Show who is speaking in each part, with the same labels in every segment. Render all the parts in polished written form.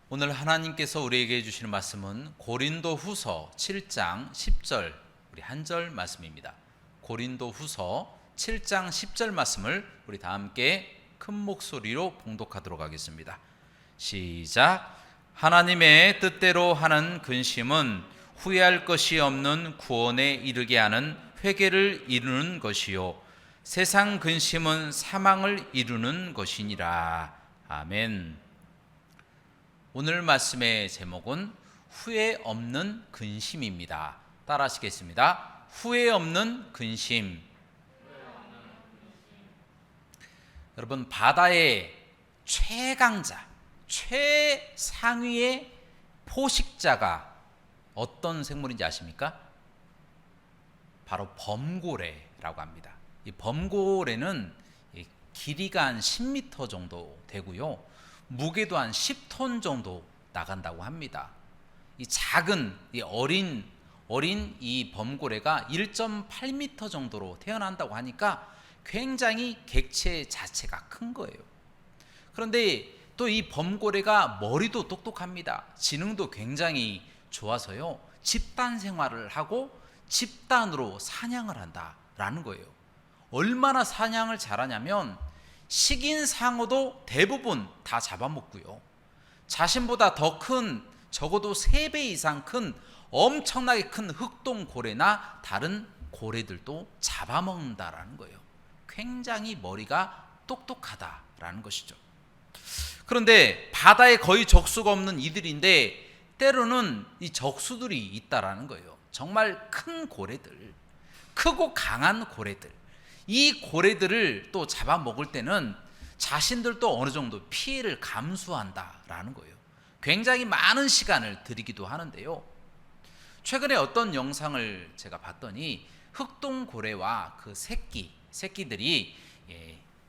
Speaker 1: 오늘 하나님께서 우리에게 주시는 말씀은 고린도후서 7장 10절 우리 한 절 말씀입니다. 고린도후서 7장 10절 말씀을 우리 다 함께 큰 목소리로 봉독하도록 하겠습니다. 시작. 하나님의 뜻대로 하는 근심은 후회할 것이 없는 구원에 이르게 하는 회개를 이루는 것이요 세상 근심은 사망을 이루는 것이니라. 아멘. 오늘 말씀의 제목은 후회 없는 근심입니다. 따라 하시겠습니다. 후회 없는 근심. 여러분, 바다의 최강자, 최상위의 포식자가 어떤 생물인지 아십니까? 바로 범고래라고 합니다. 이 범고래는 길이가 한 10m 정도 되고요, 무게도 한 10톤 정도 나간다고 합니다. 이 작은 이 어린 이 범고래가 1.8m 정도로 태어난다고 하니까 굉장히 객체 자체가 큰 거예요. 그런데 또 이 범고래가 머리도 똑똑합니다. 지능도 굉장히 좋아서요, 집단 생활을 하고 집단으로 사냥을 한다라는 거예요. 얼마나 사냥을 잘하냐면 식인 상어도 대부분 다 잡아먹고요, 자신보다 더 큰, 적어도 3배 이상 큰 엄청나게 큰 흑동고래나 다른 고래들도 잡아먹는다라는 거예요. 굉장히 머리가 똑똑하다라는 것이죠. 그런데 바다에 거의 적수가 없는 이들인데 때로는 이 적수들이 있다라는 거예요. 정말 큰 고래들, 크고 강한 고래들, 이 고래들을 또 잡아먹을 때는 자신들도 어느 정도 피해를 감수한다라는 거예요. 굉장히 많은 시간을 들이기도 하는데요, 최근에 어떤 영상을 제가 봤더니 흑동고래와 그 새끼들이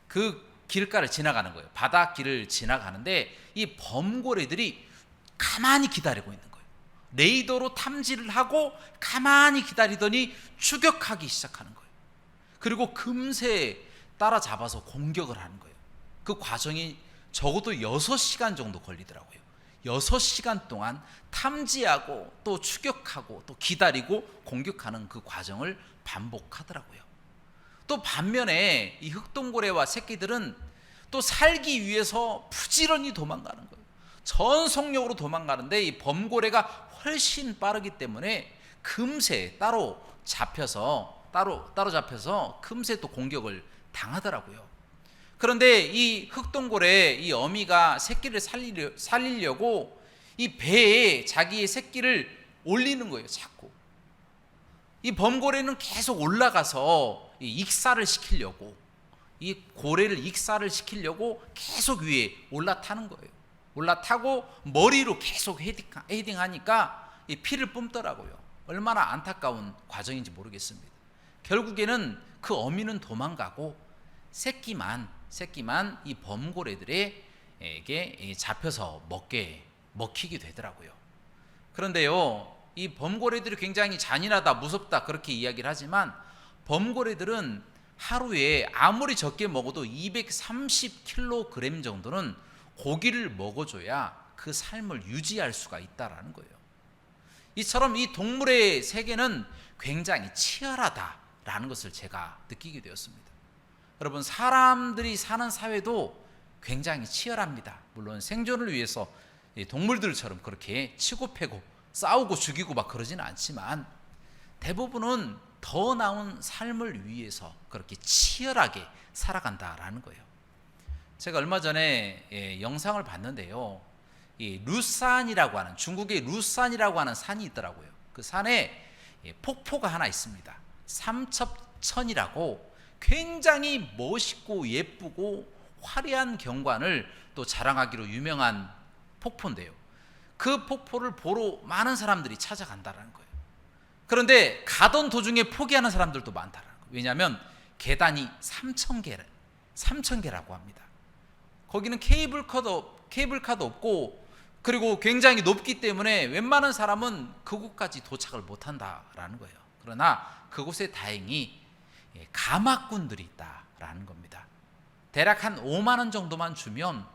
Speaker 1: 그 길가를 지나가는 거예요. 바닷길을 지나가는데 이 범고래들이 가만히 기다리고 있는 거예요. 레이더로 탐지를 하고 가만히 기다리더니 추격하기 시작하는 거예요. 그리고 금세 따라잡아서 공격을 하는 거예요. 그 과정이 적어도 6시간 정도 걸리더라고요. 6시간 동안 탐지하고 또 추격하고 또 기다리고 공격하는 그 과정을 반복하더라고요. 또 반면에 이 흑동고래와 새끼들은 또 살기 위해서 부지런히 도망가는 거예요. 전속력으로 도망가는데 이 범고래가 훨씬 빠르기 때문에 금세 따로 잡혀서 금세 또 공격을 당하더라고요. 그런데 이 흑동고래, 이 어미가 새끼를 살리려고 이 배에 자기의 새끼를 올리는 거예요. 자꾸 이 범고래는 계속 올라가서 익사를 시키려고, 이 고래를 익사를 시키려고 계속 위에 올라타는 거예요. 올라타고 머리로 계속 헤딩하니까 이 피를 뿜더라고요. 얼마나 안타까운 과정인지 모르겠습니다. 결국에는 그 어미는 도망가고 새끼만 이 범고래들에게 잡혀서 먹히게 되더라고요. 그런데요, 이 범고래들이 굉장히 잔인하다, 무섭다 그렇게 이야기를 하지만 범고래들은 하루에 아무리 적게 먹어도 230kg 정도는 고기를 먹어줘야 그 삶을 유지할 수가 있다라는 거예요. 이처럼 이 동물의 세계는 굉장히 치열하다라는 것을 제가 느끼게 되었습니다. 여러분, 사람들이 사는 사회도 굉장히 치열합니다. 물론 생존을 위해서 동물들처럼 그렇게 치고 패고 싸우고 죽이고 막 그러지는 않지만 대부분은 더 나은 삶을 위해서 그렇게 치열하게 살아간다라는 거예요. 제가 얼마 전에 영상을 봤는데요, 이 루산이라고 하는, 중국의 루산이라고 하는 산이 있더라고요. 그 산에 폭포가 하나 있습니다. 삼첩천이라고 굉장히 멋있고 예쁘고 화려한 경관을 또 자랑하기로 유명한 폭포인데요, 그 폭포를 보러 많은 사람들이 찾아간다는 거예요. 그런데 가던 도중에 포기하는 사람들도 많다는 거예요. 왜냐하면 계단이 3,000개라고 합니다. 거기는 케이블카도 없고, 그리고 굉장히 높기 때문에 웬만한 사람은 그곳까지 도착을 못한다라는 거예요. 그러나 그곳에 다행히 가마꾼들이 있다라는 겁니다. 대략 한 5만 원 정도만 주면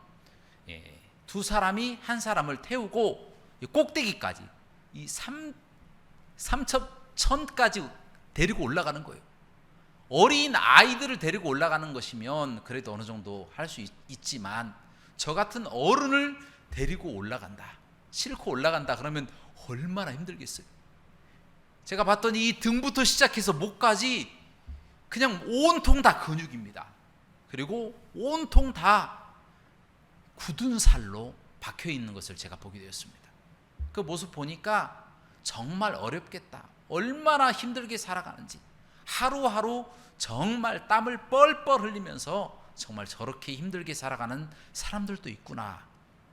Speaker 1: 두 사람이 한 사람을 태우고 꼭대기까지 이 3천까지 데리고 올라가는 거예요. 어린 아이들을 데리고 올라가는 것이면 그래도 어느 정도 할 수 있지만 저 같은 어른을 데리고 올라간다, 싣고 올라간다 그러면 얼마나 힘들겠어요. 제가 봤더니 이 등부터 시작해서 목까지 그냥 온통 다 근육입니다. 그리고 온통 다 굳은 살로 박혀 있는 것을 제가 보게 되었습니다. 그 모습 보니까 정말 어렵겠다, 얼마나 힘들게 살아가는지, 하루하루 정말 땀을 뻘뻘 흘리면서 정말 저렇게 힘들게 살아가는 사람들도 있구나,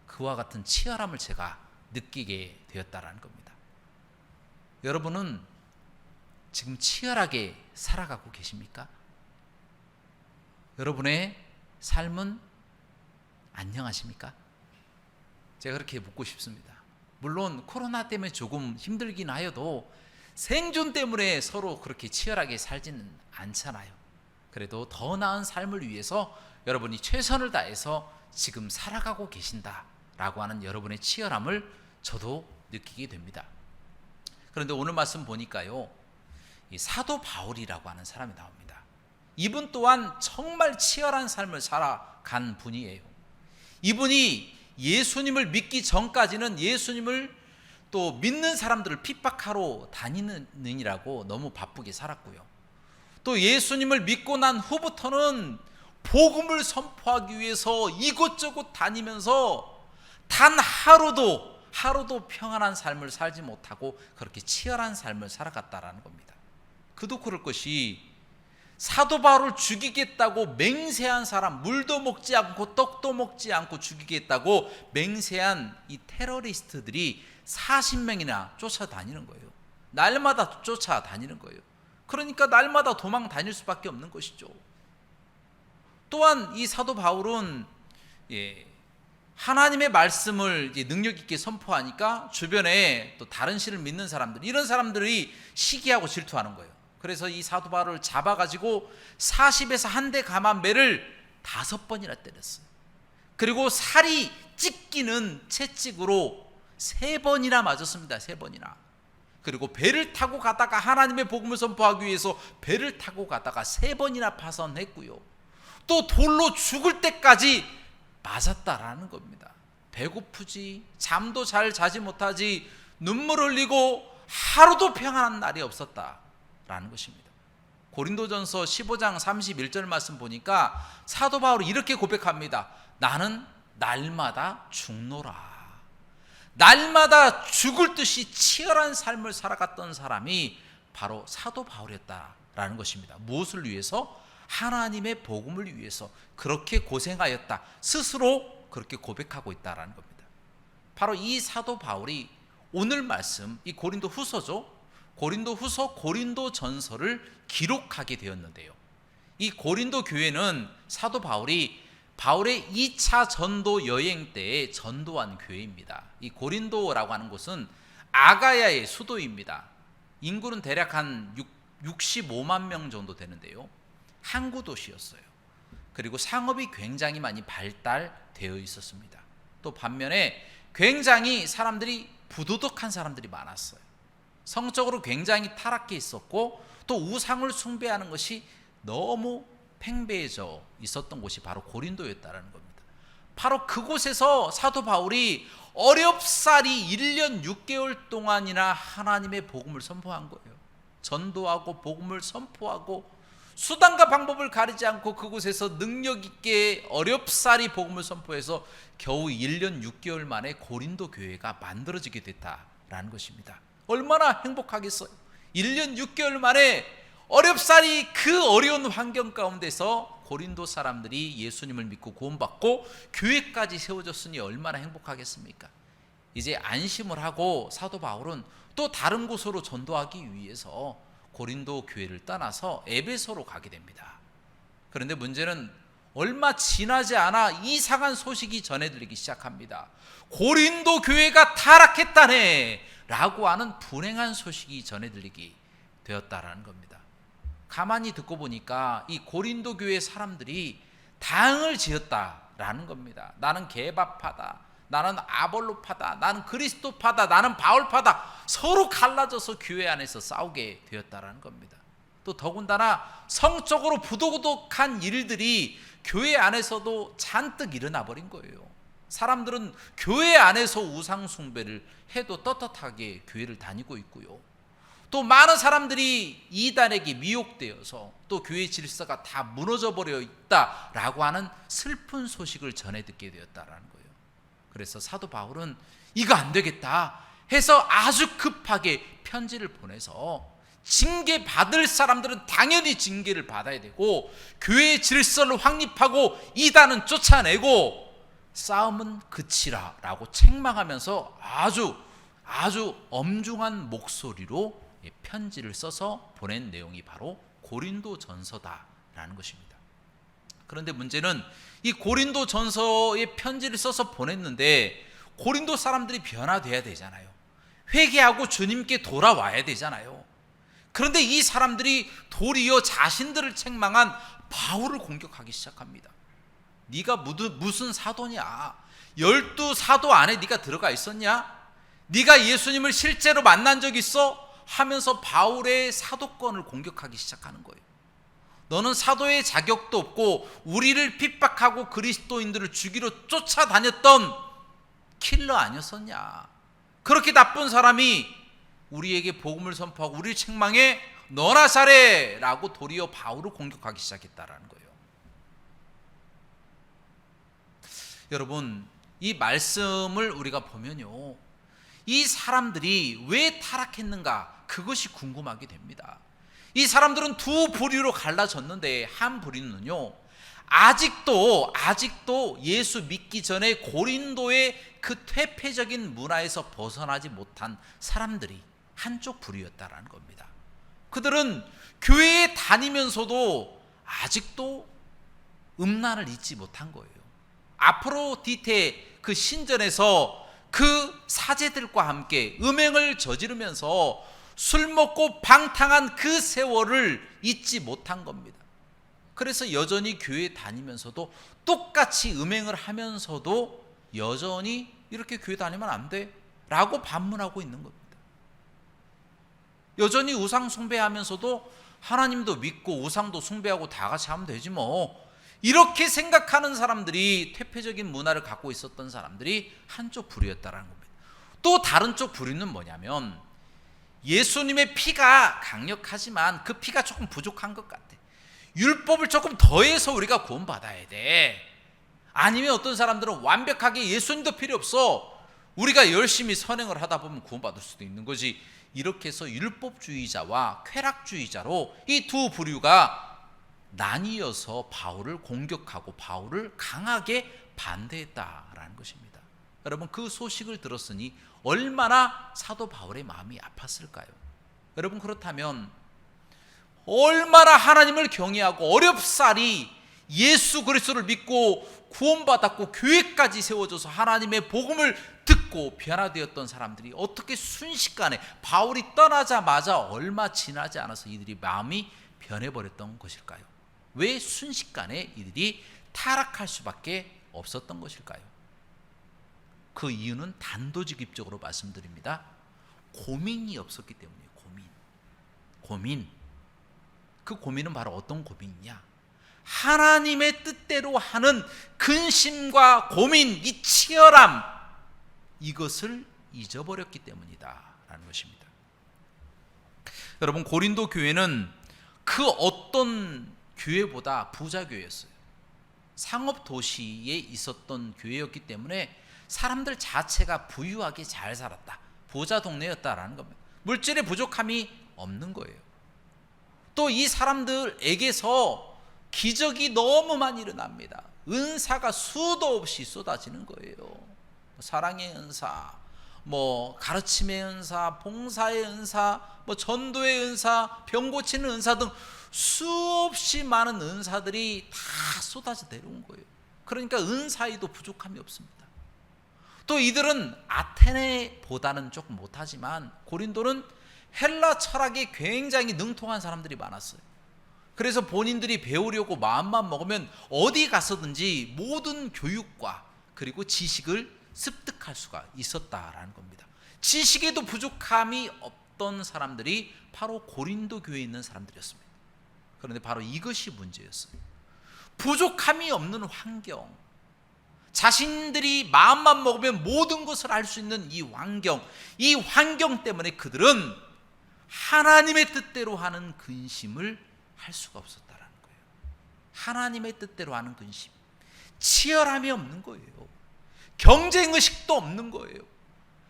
Speaker 1: 그와 같은 치열함을 제가 느끼게 되었다라는 겁니다. 여러분은 지금 치열하게 살아가고 계십니까? 여러분의 삶은 안녕하십니까? 제가 그렇게 묻고 싶습니다. 물론 코로나 때문에 조금 힘들긴 하여도 생존 때문에 서로 그렇게 치열하게 살지는 않잖아요. 그래도 더 나은 삶을 위해서 여러분이 최선을 다해서 지금 살아가고 계신다라고 하는 여러분의 치열함을 저도 느끼게 됩니다. 그런데 오늘 말씀 보니까요, 이 사도 바울이라고 하는 사람이 나옵니다. 이분 또한 정말 치열한 삶을 살아간 분이에요. 이분이 예수님을 믿기 전까지는 예수님을 또 믿는 사람들을 핍박하러 다니느니라고 너무 바쁘게 살았고요. 또 예수님을 믿고 난 후부터는 복음을 선포하기 위해서 이곳저곳 다니면서 단 하루도 평안한 삶을 살지 못하고 그렇게 치열한 삶을 살아갔다라는 겁니다. 그도 그럴 것이 사도 바울을 죽이겠다고 맹세한 사람, 물도 먹지 않고 떡도 먹지 않고 죽이겠다고 맹세한 이 테러리스트들이 40명이나 쫓아다니는 거예요. 날마다 쫓아다니는 거예요. 그러니까 날마다 도망 다닐 수밖에 없는 것이죠. 또한 이 사도 바울은 하나님의 말씀을 능력 있게 선포하니까 주변에 또 다른 신을 믿는 사람들, 이런 사람들이 시기하고 질투하는 거예요. 그래서 이 사도 바울을 잡아가지고 40에서 한 대 감한 매를 5번이나 때렸어요. 그리고 살이 찢기는 채찍으로 3번이나 맞았습니다. 3번이나. 그리고 배를 타고 가다가 하나님의 복음을 선포하기 위해서 배를 타고 가다가 3번이나 파선했고요. 또 돌로 죽을 때까지 맞았다라는 겁니다. 배고프지, 잠도 잘 자지 못하지, 눈물 흘리고 하루도 평안한 날이 없었다라는 것입니다. 고린도전서 15장 31절 말씀 보니까 사도 바울이 이렇게 고백합니다. 나는 날마다 죽노라. 날마다 죽을 듯이 치열한 삶을 살아갔던 사람이 바로 사도 바울이었다라는 것입니다. 무엇을 위해서? 하나님의 복음을 위해서 그렇게 고생하였다, 스스로 그렇게 고백하고 있다라는 겁니다. 바로 이 사도 바울이 오늘 말씀, 이 고린도 후서죠, 고린도 후서, 고린도 전서를 기록하게 되었는데요, 이 고린도 교회는 사도 바울이 바울의 2차 전도 여행 때에 전도한 교회입니다. 이 고린도라고 하는 곳은 아가야의 수도입니다. 인구는 대략 한 65만 명 정도 되는데요, 항구 도시였어요. 그리고 상업이 굉장히 많이 발달되어 있었습니다. 또 반면에 굉장히 사람들이 부도덕한 사람들이 많았어요. 성적으로 굉장히 타락해 있었고 또 우상을 숭배하는 것이 너무 팽배해져 있었던 곳이 바로 고린도였다는 겁니다. 바로 그곳에서 사도 바울이 어렵사리 1년 6개월 동안이나 하나님의 복음을 선포한 거예요. 전도하고 복음을 선포하고 수단과 방법을 가리지 않고 그곳에서 능력 있게 어렵사리 복음을 선포해서 겨우 1년 6개월 만에 고린도 교회가 만들어지게 됐다라는 것입니다. 얼마나 행복하겠어요. 1년 6개월 만에 어렵사리 그 어려운 환경 가운데서 고린도 사람들이 예수님을 믿고 구원받고 교회까지 세워졌으니 얼마나 행복하겠습니까? 이제 안심을 하고 사도 바울은 또 다른 곳으로 전도하기 위해서 고린도 교회를 떠나서 에베소로 가게 됩니다. 그런데 문제는 얼마 지나지 않아 이상한 소식이 전해들리기 시작합니다. 고린도 교회가 타락했다네 라고 하는 불행한 소식이 전해들리게 되었다라는 겁니다. 가만히 듣고 보니까 이 고린도 교회 사람들이 당을 지었다라는 겁니다. 나는 개바파다, 나는 아볼로파다, 나는 그리스도파다, 나는 바울파다. 서로 갈라져서 교회 안에서 싸우게 되었다라는 겁니다. 또 더군다나 성적으로 부도덕한 일들이 교회 안에서도 잔뜩 일어나 버린 거예요. 사람들은 교회 안에서 우상 숭배를 해도 떳떳하게 교회를 다니고 있고요. 또 많은 사람들이 이단에게 미혹되어서 또 교회 질서가 다 무너져 버려 있다라고 하는 슬픈 소식을 전해 듣게 되었다라는 거예요. 그래서 사도 바울은 이거 안 되겠다 해서 아주 급하게 편지를 보내서 징계 받을 사람들은 당연히 징계를 받아야 되고 교회의 질서를 확립하고 이단은 쫓아내고 싸움은 그치라 라고 책망하면서 아주 엄중한 목소리로 편지를 써서 보낸 내용이 바로 고린도 전서다라는 것입니다. 그런데 문제는 이 고린도 전서의 편지를 써서 보냈는데 고린도 사람들이 변화돼야 되잖아요. 회개하고 주님께 돌아와야 되잖아요. 그런데 이 사람들이 도리어 자신들을 책망한 바울을 공격하기 시작합니다. 네가 무슨 사도냐? 12사도 안에 네가 들어가 있었냐? 네가 예수님을 실제로 만난 적 있어? 하면서 바울의 사도권을 공격하기 시작하는 거예요. 너는 사도의 자격도 없고 우리를 핍박하고 그리스도인들을 죽이러 쫓아다녔던 킬러 아니었었냐? 그렇게 나쁜 사람이 우리에게 복음을 선포하고 우리를 책망해 너나 잘해 라고 도리어 바울을 공격하기 시작했다라는 거예요. 여러분, 이 말씀을 우리가 보면요, 이 사람들이 왜 타락했는가 그것이 궁금하게 됩니다. 이 사람들은 두 부류로 갈라졌는데 한 부류는요, 아직도 예수 믿기 전에 고린도의 그 퇴폐적인 문화에서 벗어나지 못한 사람들이 한쪽 부류였다라는 겁니다. 그들은 교회에 다니면서도 아직도 음란을 잊지 못한 거예요. 아프로디테 그 신전에서 그 사제들과 함께 음행을 저지르면서 술 먹고 방탕한 그 세월을 잊지 못한 겁니다. 그래서 여전히 교회에 다니면서도 똑같이 음행을 하면서도 여전히 이렇게 교회 다니면 안 돼 라고 반문하고 있는 겁니다. 여전히 우상 숭배하면서도 하나님도 믿고 우상도 숭배하고 다 같이 하면 되지 뭐, 이렇게 생각하는 사람들이, 퇴폐적인 문화를 갖고 있었던 사람들이 한쪽 부류였다라는 겁니다. 또 다른 쪽 부류는 뭐냐면, 예수님의 피가 강력하지만 그 피가 조금 부족한 것 같아. 율법을 조금 더해서 우리가 구원받아야 돼. 아니면 어떤 사람들은 완벽하게 예수님도 필요 없어, 우리가 열심히 선행을 하다 보면 구원받을 수도 있는 거지. 이렇게 해서 율법주의자와 쾌락주의자로 이 두 부류가 나뉘어서 바울을 공격하고 바울을 강하게 반대했다라는 것입니다. 여러분, 그 소식을 들었으니 얼마나 사도 바울의 마음이 아팠을까요? 여러분, 그렇다면 얼마나 하나님을 경외하고 어렵사리 예수 그리스도를 믿고 구원받았고 교회까지 세워져서 하나님의 복음을 듣고 변화되었던 사람들이 어떻게 순식간에 바울이 떠나자마자 얼마 지나지 않아서 이들이 마음이 변해버렸던 것일까요? 왜 순식간에 이들이 타락할 수밖에 없었던 것일까요? 그 이유는 단도직입적으로 말씀드립니다. 고민이 없었기 때문이에요. 고민. 그 고민은 바로 어떤 고민이냐? 하나님의 뜻대로 하는 근심과 고민, 이 치열함, 이것을 잊어버렸기 때문이다 라는 것입니다. 여러분, 고린도 교회는 그 어떤 교회보다 부자 교회였어요. 상업 도시에 있었던 교회였기 때문에 사람들 자체가 부유하게 잘 살았다, 부자 동네였다라는 겁니다. 물질의 부족함이 없는 거예요. 또 이 사람들에게서 기적이 너무 많이 일어납니다. 은사가 수도 없이 쏟아지는 거예요. 사랑의 은사, 가르침의 은사, 봉사의 은사, 전도의 은사, 병 고치는 은사 등 수없이 많은 은사들이 다 쏟아져 내려온 거예요. 그러니까 은사에도 부족함이 없습니다. 또 이들은 아테네보다는 조금 못하지만 고린도는 헬라 철학에 굉장히 능통한 사람들이 많았어요. 그래서 본인들이 배우려고 마음만 먹으면 어디 가서든지 모든 교육과 그리고 지식을 습득할 수가 있었다라는 겁니다. 지식에도 부족함이 없던 사람들이 바로 고린도 교회에 있는 사람들이었습니다. 그런데 바로 이것이 문제였어요. 부족함이 없는 환경, 자신들이 마음만 먹으면 모든 것을 알 수 있는 이 환경 때문에 그들은 하나님의 뜻대로 하는 근심을 할 수가 없었다라는 거예요. 하나님의 뜻대로 하는 근심, 치열함이 없는 거예요. 경쟁의식도 없는 거예요.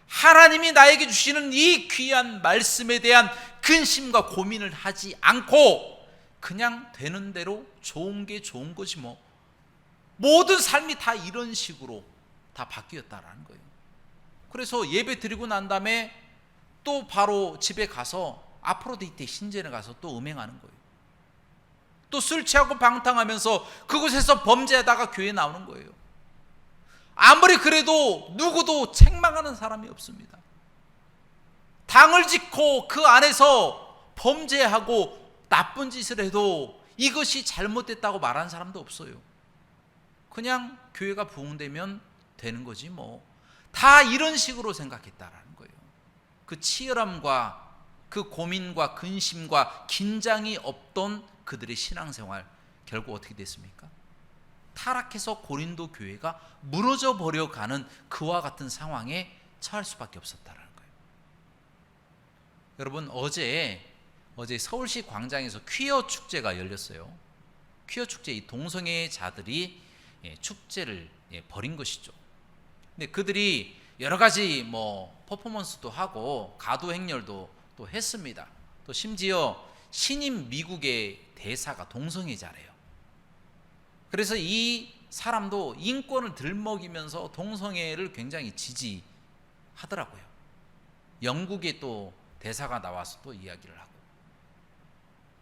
Speaker 1: 하나님이 나에게 주시는 이 귀한 말씀에 대한 근심과 고민을 하지 않고 그냥 되는 대로 좋은 게 좋은 거지 뭐. 모든 삶이 다 이런 식으로 다 바뀌었다라는 거예요. 그래서 예배 드리고 난 다음에 또 바로 집에 가서 아프로디테 신전에 가서 또 음행하는 거예요. 또 술 취하고 방탕하면서 그곳에서 범죄하다가 교회에 나오는 거예요. 아무리 그래도 누구도 책망하는 사람이 없습니다. 당을 짓고 그 안에서 범죄하고 나쁜 짓을 해도 이것이 잘못됐다고 말하는 사람도 없어요. 그냥 교회가 부흥되면 되는 거지 뭐. 다 이런 식으로 생각했다라는 거예요. 그 치열함과 그 고민과 근심과 긴장이 없던 그들의 신앙생활, 결국 어떻게 됐습니까? 타락해서 고린도 교회가 무너져 버려가는 그와 같은 상황에 처할 수밖에 없었다는 거예요. 여러분, 어제 서울시 광장에서 퀴어 축제가 열렸어요. 퀴어 축제, 이 동성애자들이 축제를 벌인 것이죠. 근데 그들이 여러 가지 뭐 퍼포먼스도 하고 가도 행렬도 또 했습니다. 또 심지어 신임 미국의 대사가 동성애자래요. 그래서 이 사람도 인권을 들먹이면서 동성애를 굉장히 지지하더라고요. 영국의 또 대사가 나와서 또 이야기를 하고.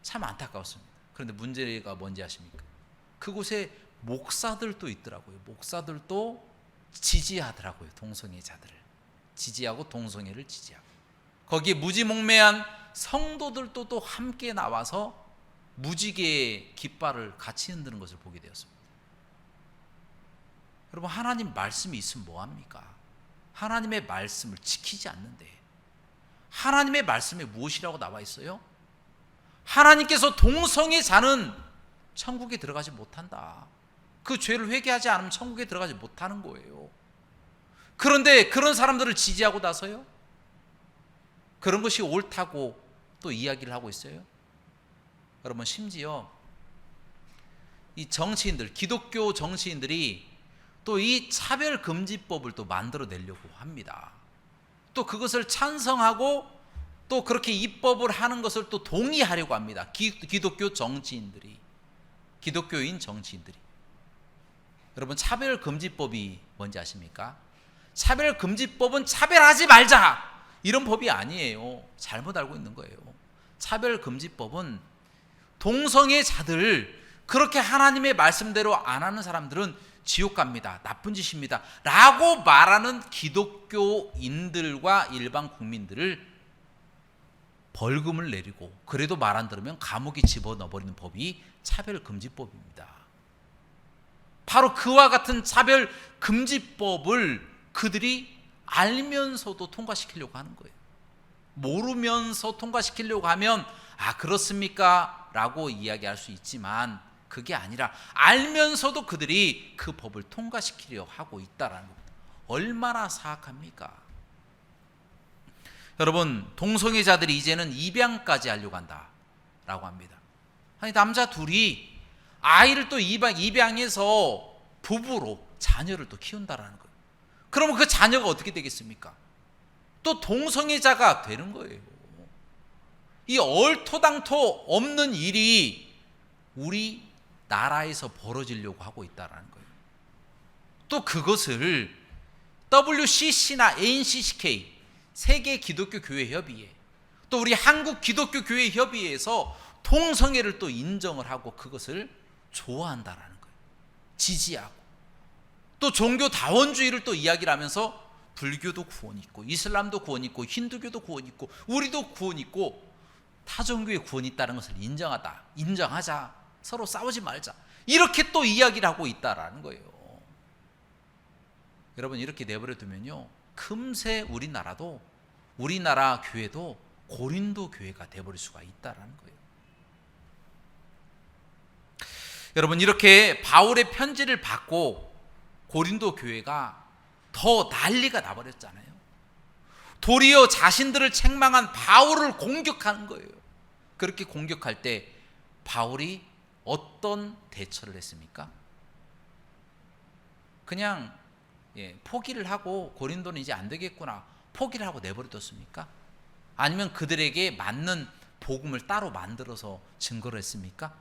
Speaker 1: 참 안타까웠습니다. 그런데 문제가 뭔지 아십니까? 그곳에 목사들도 있더라고요. 목사들도 지지하더라고요. 동성애자들을 지지하고 동성애를 지지하고, 거기에 무지몽매한 성도들도 또 함께 나와서 무지개의 깃발을 같이 흔드는 것을 보게 되었습니다. 여러분, 하나님 말씀이 있으면 뭐합니까? 하나님의 말씀을 지키지 않는데, 하나님의 말씀에 무엇이라고 나와 있어요? 하나님께서 동성애자는 천국에 들어가지 못한다. 그 죄를 회개하지 않으면 천국에 들어가지 못하는 거예요. 그런데 그런 사람들을 지지하고 나서요, 그런 것이 옳다고 또 이야기를 하고 있어요. 여러분, 심지어 이 정치인들, 기독교 정치인들이 또 이 차별금지법을 또 만들어내려고 합니다. 또 그것을 찬성하고 또 그렇게 입법을 하는 것을 또 동의하려고 합니다. 기독교 정치인들이, 기독교인 정치인들이. 여러분, 차별금지법이 뭔지 아십니까? 차별금지법은 차별하지 말자, 이런 법이 아니에요. 잘못 알고 있는 거예요. 차별금지법은 동성애자들, 그렇게 하나님의 말씀대로 안 하는 사람들은 지옥 갑니다, 나쁜 짓입니다 라고 말하는 기독교인들과 일반 국민들을 벌금을 내리고, 그래도 말 안 들으면 감옥에 집어넣어버리는 법이 차별금지법입니다. 바로 그와 같은 차별금지법을 그들이 알면서도 통과시키려고 하는 거예요. 모르면서 통과시키려고 하면 아, 그렇습니까? 라고 이야기할 수 있지만, 그게 아니라 알면서도 그들이 그 법을 통과시키려 하고 있다라는 겁니다. 얼마나 사악합니까? 여러분, 동성애자들이 이제는 입양까지 하려고 한다라고 합니다. 아니, 남자 둘이 아이를 또 입양해서 부부로 자녀를 또 키운다라는 거예요. 그러면 그 자녀가 어떻게 되겠습니까? 또 동성애자가 되는 거예요. 이 얼토당토 없는 일이 우리 나라에서 벌어지려고 하고 있다는 거예요. 또 그것을 WCC나 NCCK, 세계 기독교 교회 협의회, 또 우리 한국 기독교 교회 협의회에서 동성애를 또 인정을 하고 그것을 좋아한다라는 거예요. 지지하고, 또 종교 다원주의를 또 이야기를 하면서 불교도 구원 있고, 이슬람도 구원 있고, 힌두교도 구원 있고, 우리도 구원 있고, 타종교의 구원이 있다는 것을 인정하자, 서로 싸우지 말자, 이렇게 또 이야기를 하고 있다라는 거예요. 여러분, 이렇게 내버려 두면요, 금세 우리나라 교회도 고린도 교회가 돼버릴 수가 있다라는 거예요. 여러분, 이렇게 바울의 편지를 받고 고린도 교회가 더 난리가 나버렸잖아요. 도리어 자신들을 책망한 바울을 공격하는 거예요. 그렇게 공격할 때 바울이 어떤 대처를 했습니까? 그냥 포기를 하고 고린도는 이제 안 되겠구나, 포기를 하고 내버려뒀습니까? 아니면 그들에게 맞는 복음을 따로 만들어서 증거를 했습니까?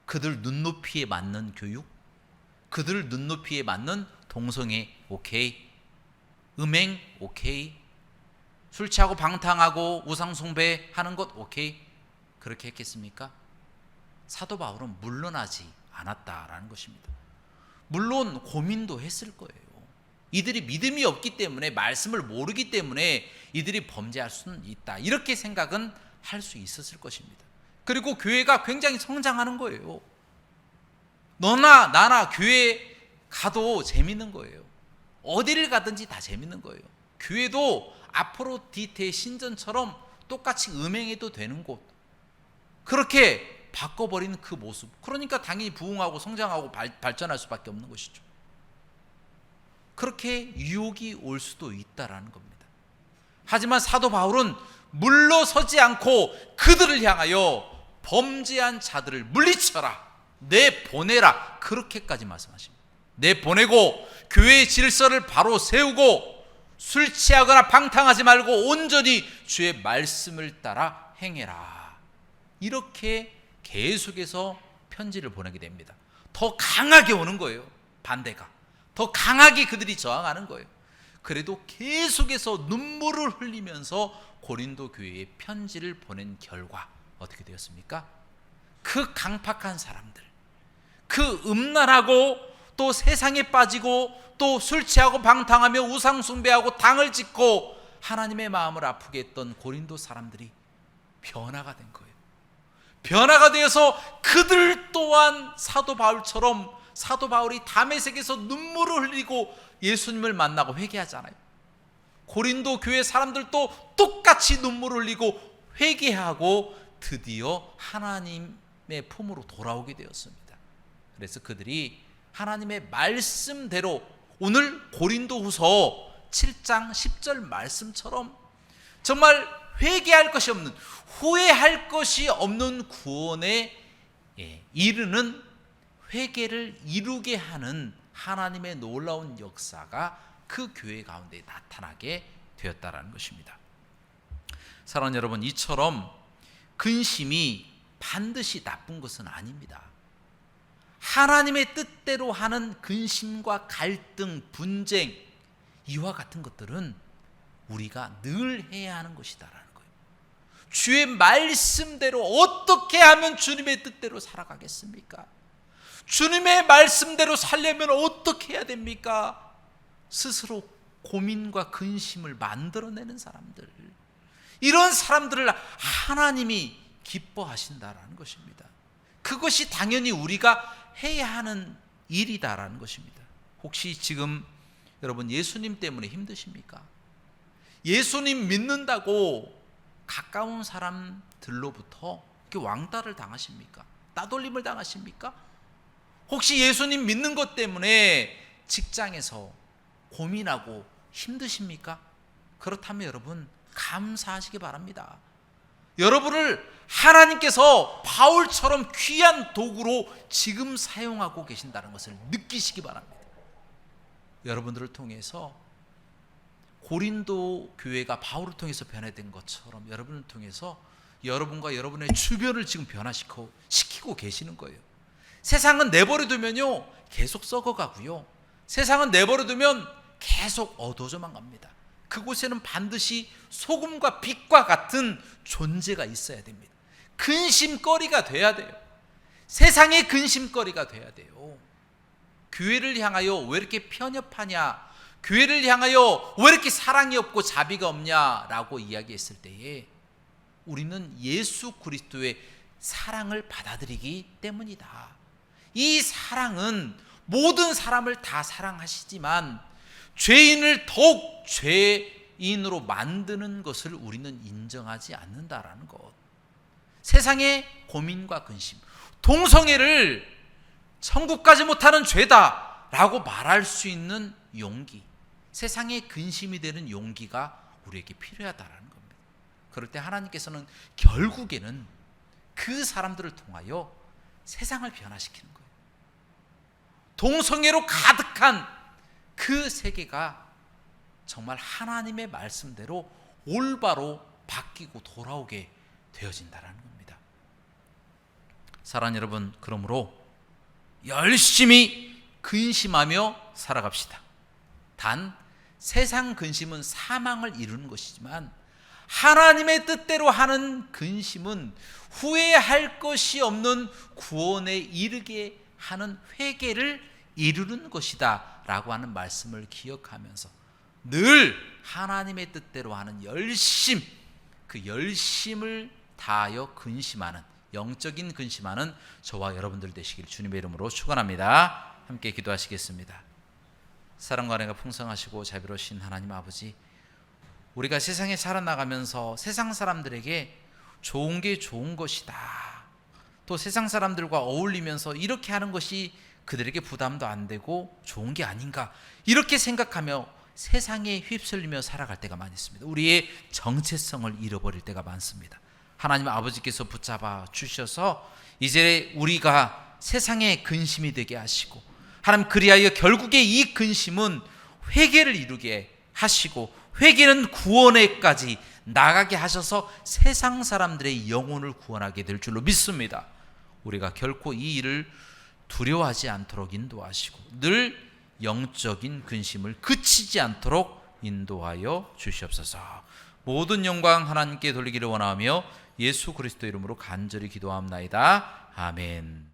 Speaker 1: 그들 눈높이에 맞는 교육, 그들 눈높이에 맞는 동성애 오케이, 음행 오케이, 술 취하고 방탕하고 우상 숭배하는 것 오케이, 그렇게 했겠습니까? 사도 바울은 물러나지 않았다라는 것입니다. 물론 고민도 했을 거예요. 이들이 믿음이 없기 때문에, 말씀을 모르기 때문에 이들이 범죄할 수는 있다, 이렇게 생각은 할 수 있었을 것입니다. 그리고 교회가 굉장히 성장하는 거예요. 너나 나나 교회 가도 재밌는 거예요. 어디를 가든지 다 재밌는 거예요. 교회도 아프로디테의 신전처럼 똑같이 음행해도 되는 곳, 그렇게 바꿔버리는 그 모습, 그러니까 당연히 부흥하고 성장하고 발전할 수밖에 없는 것이죠. 그렇게 유혹이 올 수도 있다라는 겁니다. 하지만 사도 바울은 물러서지 않고 그들을 향하여 범죄한 자들을 물리쳐라, 내보내라, 그렇게까지 말씀하십니다. 내보내고 교회의 질서를 바로 세우고 술 취하거나 방탕하지 말고 온전히 주의 말씀을 따라 행해라, 이렇게 계속해서 편지를 보내게 됩니다. 더 강하게 오는 거예요. 반대가 더 강하게 그들이 저항하는 거예요. 그래도 계속해서 눈물을 흘리면서 고린도 교회에 편지를 보낸 결과 어떻게 되었습니까? 그 강팍한 사람들, 그 음란하고 또 세상에 빠지고 또 술 취하고 방탕하며 우상 숭배하고 당을 짓고 하나님의 마음을 아프게 했던 고린도 사람들이 변화가 된 거예요. 변화가 되어서 그들 또한 사도 바울처럼, 사도 바울이 다메섹에서 눈물을 흘리고 예수님을 만나고 회개하잖아요. 고린도 교회 사람들도 똑같이 눈물을 흘리고 회개하고 드디어 하나님의 품으로 돌아오게 되었습니다. 그래서 그들이 하나님의 말씀대로 오늘 고린도후서 7장 10절 말씀처럼 정말 회개할 것이 없는, 후회할 것이 없는 구원에 이르는, 회개를 이루게 하는 하나님의 놀라운 역사가 그 교회 가운데 나타나게 되었다라는 것입니다. 사랑하는 여러분, 이처럼 근심이 반드시 나쁜 것은 아닙니다. 하나님의 뜻대로 하는 근심과 갈등, 분쟁, 이와 같은 것들은 우리가 늘 해야 하는 것이다라는 거예요. 주의 말씀대로 어떻게 하면 주님의 뜻대로 살아가겠습니까? 주님의 말씀대로 살려면 어떻게 해야 됩니까? 스스로 고민과 근심을 만들어내는 사람들, 이런 사람들을 하나님이 기뻐하신다라는 것입니다. 그것이 당연히 우리가 해야 하는 일이다라는 것입니다. 혹시 지금 여러분 예수님 때문에 힘드십니까? 예수님 믿는다고 가까운 사람들로부터 이렇게 왕따를 당하십니까? 따돌림을 당하십니까? 혹시 예수님 믿는 것 때문에 직장에서 고민하고 힘드십니까? 그렇다면 여러분 감사하시기 바랍니다. 여러분을 하나님께서 바울처럼 귀한 도구로 지금 사용하고 계신다는 것을 느끼시기 바랍니다. 여러분들을 통해서 고린도 교회가 바울을 통해서 변화된 것처럼 여러분을 통해서 여러분과 여러분의 주변을 지금 변화시키고 계시는 거예요. 세상은 내버려두면요 계속 썩어가고요, 세상은 내버려두면 계속 어두워져만 갑니다. 그곳에는 반드시 소금과 빛과 같은 존재가 있어야 됩니다. 근심거리가 돼야 돼요. 세상의 근심거리가 돼야 돼요. 교회를 향하여 왜 이렇게 편협하냐, 교회를 향하여 왜 이렇게 사랑이 없고 자비가 없냐라고 이야기했을 때에 우리는 예수 그리스도의 사랑을 받아들이기 때문이다. 이 사랑은 모든 사람을 다 사랑하시지만 죄인을 더욱 죄인으로 만드는 것을 우리는 인정하지 않는다라는 것. 세상의 고민과 근심, 동성애를 천국까지 못하는 죄다라고 말할 수 있는 용기, 세상의 근심이 되는 용기가 우리에게 필요하다라는 겁니다. 그럴 때 하나님께서는 결국에는 그 사람들을 통하여 세상을 변화시키는 거예요. 동성애로 가득한 그 세계가 정말 하나님의 말씀대로 올바로 바뀌고 돌아오게 되어진다는 겁니다. 사랑하는 여러분, 그러므로 열심히 근심하며 살아갑시다. 단 세상 근심은 사망을 이루는 것이지만 하나님의 뜻대로 하는 근심은 후회할 것이 없는 구원에 이르게 하는 회개를 이루는 것이다 라고 하는 말씀을 기억하면서 늘 하나님의 뜻대로 하는 열심, 그 열심을 다하여 근심하는, 영적인 근심하는 저와 여러분들 되시길 주님의 이름으로 축원합니다. 함께 기도하시겠습니다. 사랑과 은혜가 풍성하시고 자비로우신 하나님 아버지, 우리가 세상에 살아나가면서 세상 사람들에게 좋은 게 좋은 것이다, 또 세상 사람들과 어울리면서 이렇게 하는 것이 그들에게 부담도 안 되고 좋은 게 아닌가, 이렇게 생각하며 세상에 휩쓸리며 살아갈 때가 많이 있습니다. 우리의 정체성을 잃어버릴 때가 많습니다. 하나님 아버지께서 붙잡아 주셔서 이제 우리가 세상의 근심이 되게 하시고, 하나님 그리하여 결국에 이 근심은 회개를 이루게 하시고 회개는 구원에까지 나가게 하셔서 세상 사람들의 영혼을 구원하게 될 줄로 믿습니다. 우리가 결코 이 일을 두려워하지 않도록 인도하시고 늘 영적인 근심을 그치지 않도록 인도하여 주시옵소서. 모든 영광 하나님께 돌리기를 원하며 예수 그리스도 이름으로 간절히 기도합나이다. 아멘.